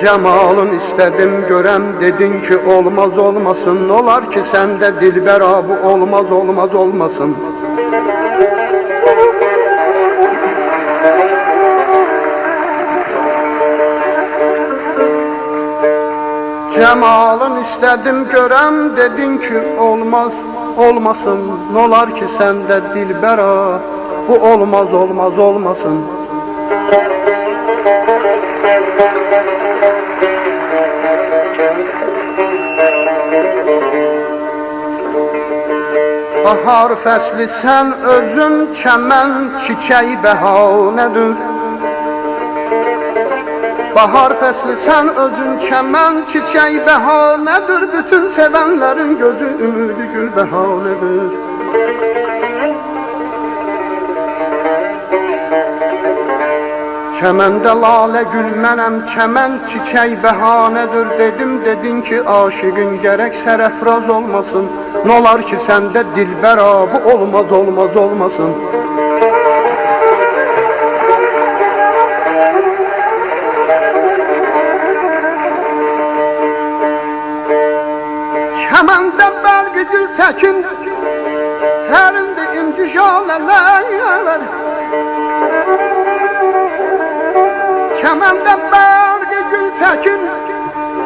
Cemalın istedim görem, dedin ki olmaz olmasın. Olar ki sende dilber bu olmaz olmaz olmasın. Cemalın istedim görem, dedin ki olmaz olmasın. Nolar ki sende dilber bu olmaz olmaz olmasın. Bahar fəsli sən özün, çəmən çiçək bəhanədir. Bahar fəsli sən özün, çəmən çiçək bəhanədir. Bütün sevənlərin gözü ümidi gül bəhanədir. Çəməndə lalə gül mənəm, çəmən çiçək bəhanədir. Dedim, dedin ki aşığın gərək sərəfraz olmasın. Nolar ki səndə dilbər bu olmaz olmaz olmasın. Çəməndə bəlqi gül təkin, tərində inci jalələr. Çəməndə bəlqi gül təkin,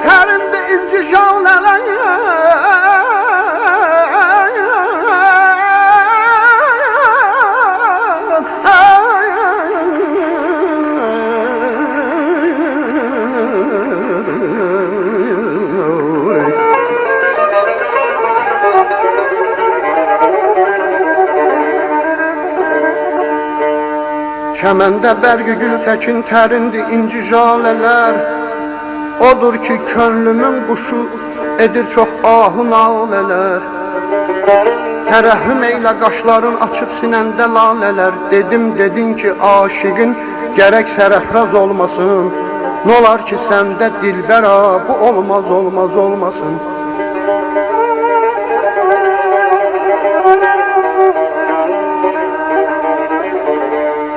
tərində inci jalələr. Çəməndə bərqi gül təkin, tərindi inci jalələr. Odur ki könlümün quşu edir çox ahı nalələr. Tərəhhüm eylə qaşların açıb sinəndə lalələr. Dedim, dedin ki aşığın gərək sərəfraz olmasın. Nolar ki səndə dilbər bu olmaz olmaz olmasın.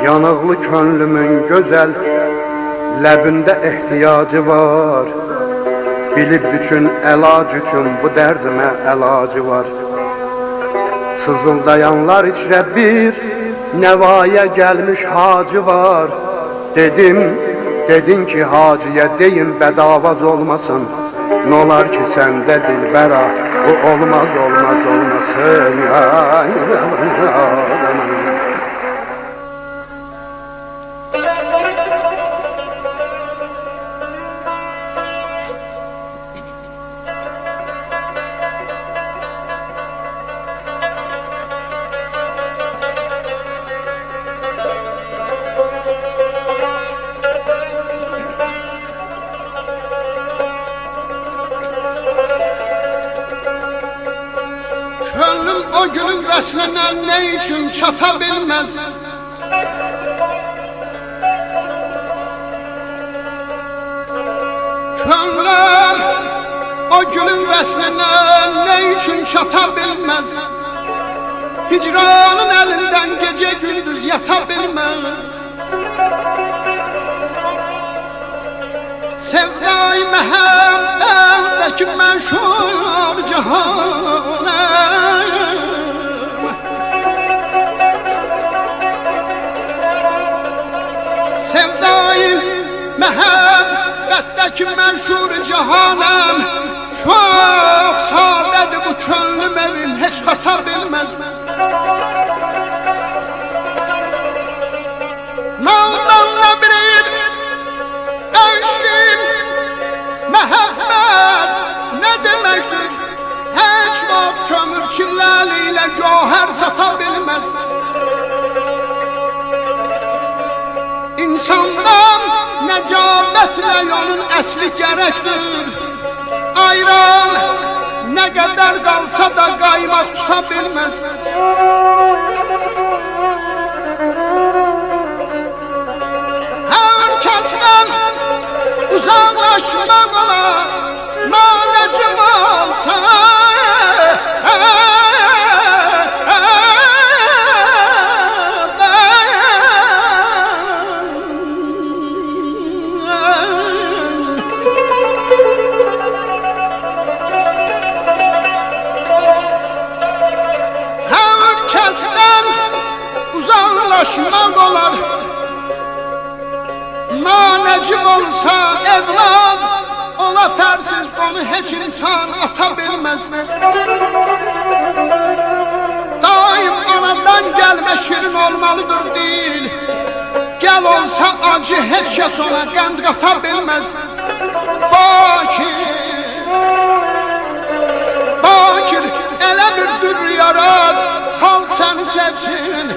Yanıqlı könlümün gözəl ləbində ehtiyacı var. Bilib üçün əlac üçün bu dərdimə əlacı var. Sızıldayanlar içrə bir nəvaya gəlmiş hacı var. Dedim, dedin ki hacıya deyin bədavaz olmasın. Nolar ki səndə dilbər bu olmaz olmaz olmasın. O günün vəslinə nə üçün çata bilməz? Könlüm o günün vəslinə nə üçün çata bilməz? Hicranın əlindən gecə gündüz yata bilməz. Sevdai məhəbbətdəki məşhur cihanə. Sevdai məhəbbətdəki məşhur cihanəm. Çox sadədir bu könlüm evim, heç xata bilməz. Naldan nə bilir əşqim, məhəbbət nə deməkdir? Heç vaxt kömür killəli ilə gövhər sata bilməz. İnsandan nəcabətlə yolun əsli gərəkdir. Ayran nə qədər qalsa da qaymaq tuta bilməz. Hər kəsdən uzaqlaşmaq olar, nanəcim olsa. uğraşmaq olar. Nanəcib olsa evlad, ola fərsiz onu heç insan ata bilməz. Daim anadan gəlmə şirin olmalıdır deyil. Gəl olsa acı heç kəs ona qənd qata bilməz. Bakir, elə bir dür yarad, xalq səni sevsin.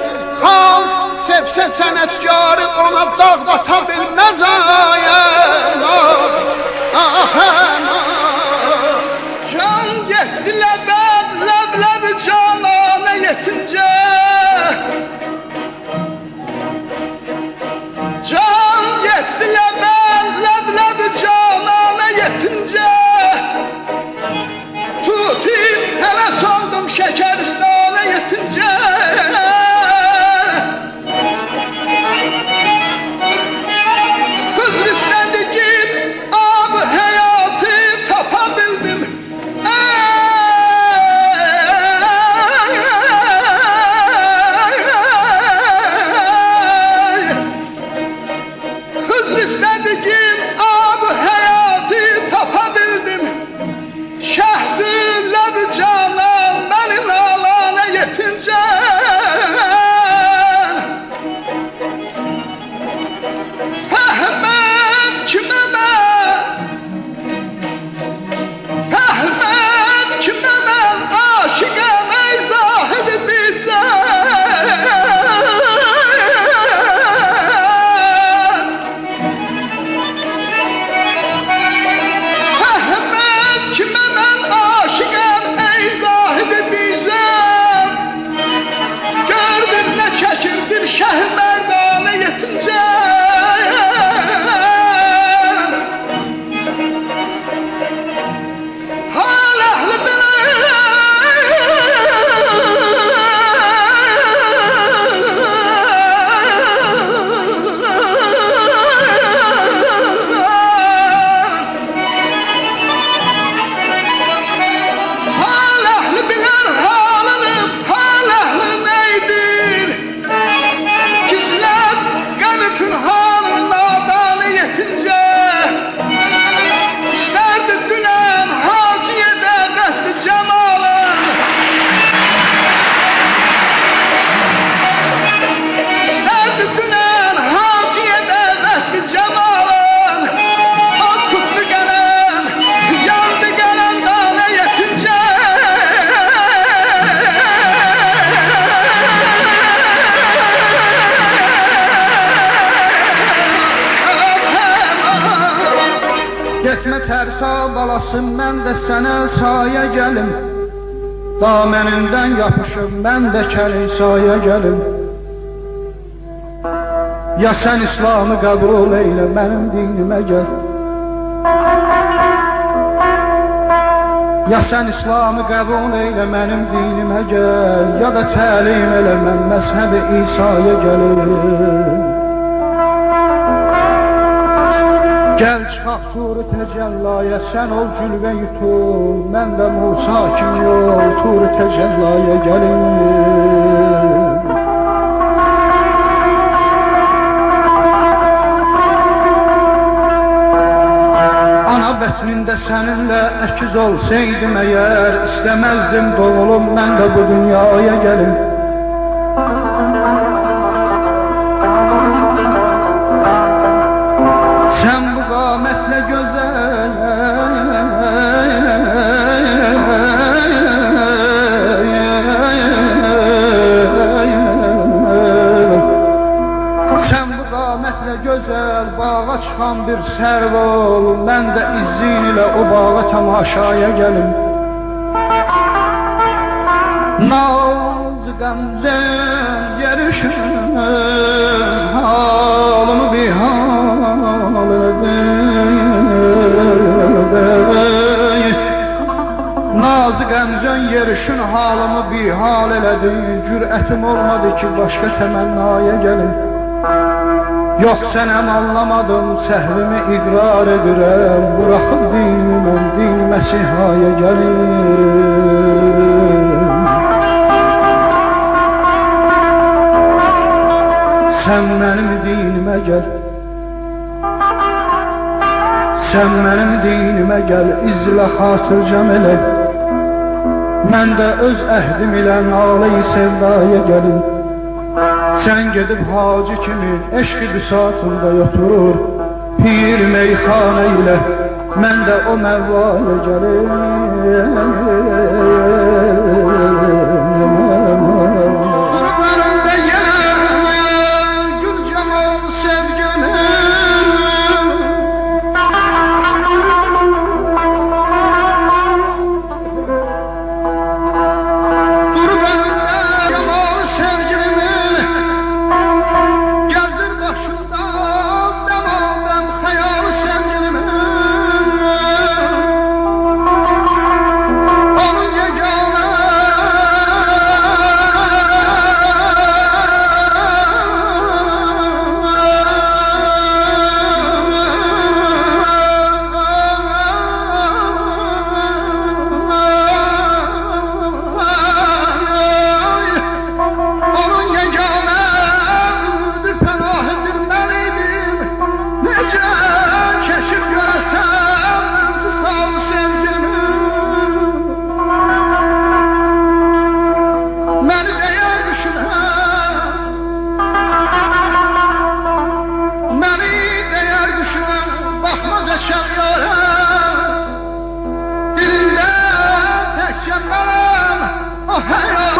Xalq sevsə sənətkarı ona dağ bata bilməz. Can getdi ləbəb, ləb-ləb canana yetincə. Can getdi ləbəb, ləb-ləb canana yetincə. Tutib həvəs oldum Şəkəristana yetincə. Xızr istədi ki ab həyatı tapa bildim. Xızr istədi ki ab həyatı tapa bildim. Şəhd-ü ləb canan məni nalana yetincə. Fəhməd kimə mən, Fəhməd kimə mən aşiqəm ey zahid bizən. Fəhməd kimə mən aşiqəm ey zahid bizən. Gördün nə çəkirdin şəh mərdanə yetincə. Hal əhli bilər halını, hal əhli neydir? Gizlət qəmi pünhanı nadanı yetincə. İstərdi dünən haciyə də qəsd-i cəmalın. İstərdi dünən haciyə də qəsd-i cəmalın. Az tutdu qələm, yandı qələm dana yetincə. Getmə tərsa balasın, mən də sənə sayə gəlim. Damenindən yapışıb, mən də kəlin sayə gəlim. Ya sən İslamı qəbul eylə, mənim dinimə gəl. Ya sən İslamı qəbul eylə, mənim dinimə gəl. Ya da təlim elə, mən məzhəb-i İsa'ya gəlim. Gəl çıxaq tur-u təcəllaya, sən ol cülvə yutul. Mən də Musa kimi ol, tur-u təcəllaya gəlim. Ana bətnində səninlə əkiz olsaydım əgər, istəməzdim doğulum, mən də bu dünyaya gəlim. Sən bu qamətlə gözəl, sən bu qamətlə gözəl, bağa çıxan bir sərv ol. Mən də izzin ilə o bağa tamaşaya gəlim. Nazı qəmzən yerişin, halımı bir hal elədi. Nazı qəmzən yerişin, halımı bir hal elədi. Cürətim olmadı ki başqa təmənnaya gəlim. Yox sənəm anlamadım, səhlimi iqrar edirəm. Buraxıb dinimi, din Məsihaya gəlim. Sen benim dinime gel, sen benim dinime gel, izlə xatırcam elə. Mən də öz əhdim ilə nalı-i sevdaya gəlim. Sen gedib hacı kimi eşq-i büsatında oturur, pir meyxana ilə mən də o məvvaya gəlim. Qurbanımda yenə gül cemal sevgilim, qurbanımda cemal sevgilimin gezir başımda demaldan hayal sevgilimin. Onun yegane onun yeganedir, panahidir menidir. Nece keşif göresem bensiz hal sevgilimi. Məni değer düşünen, məni değer düşünen bakmaz eşer yâre. Dilinde təkcə mənəm o həyat.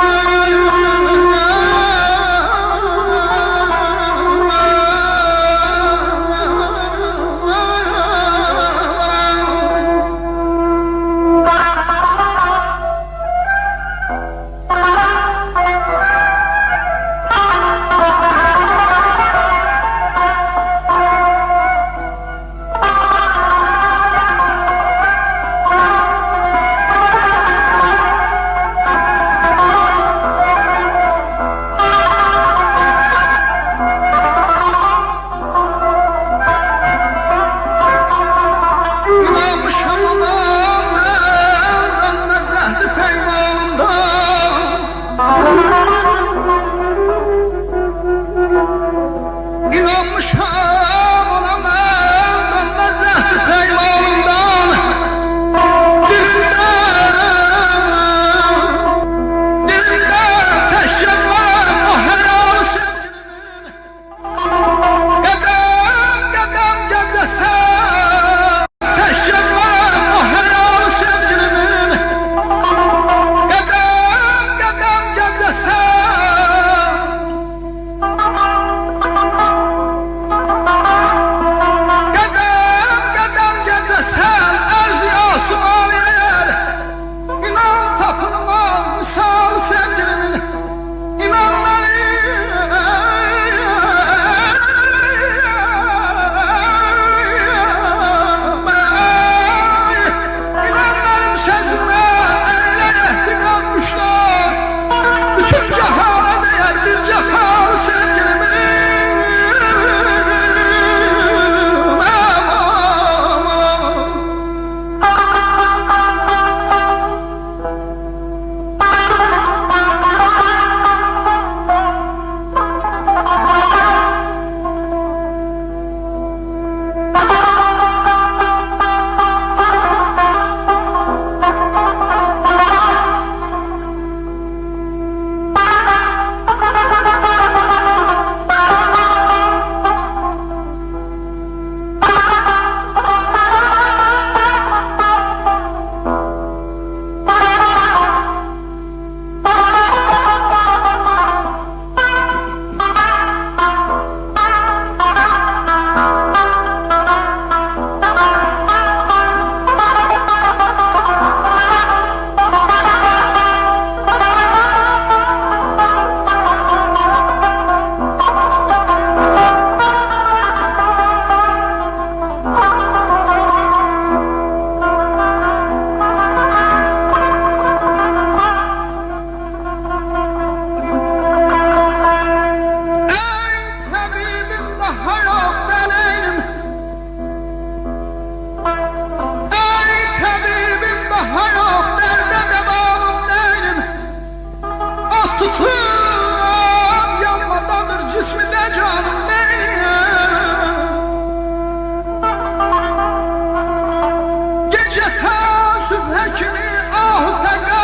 səkini ah təqə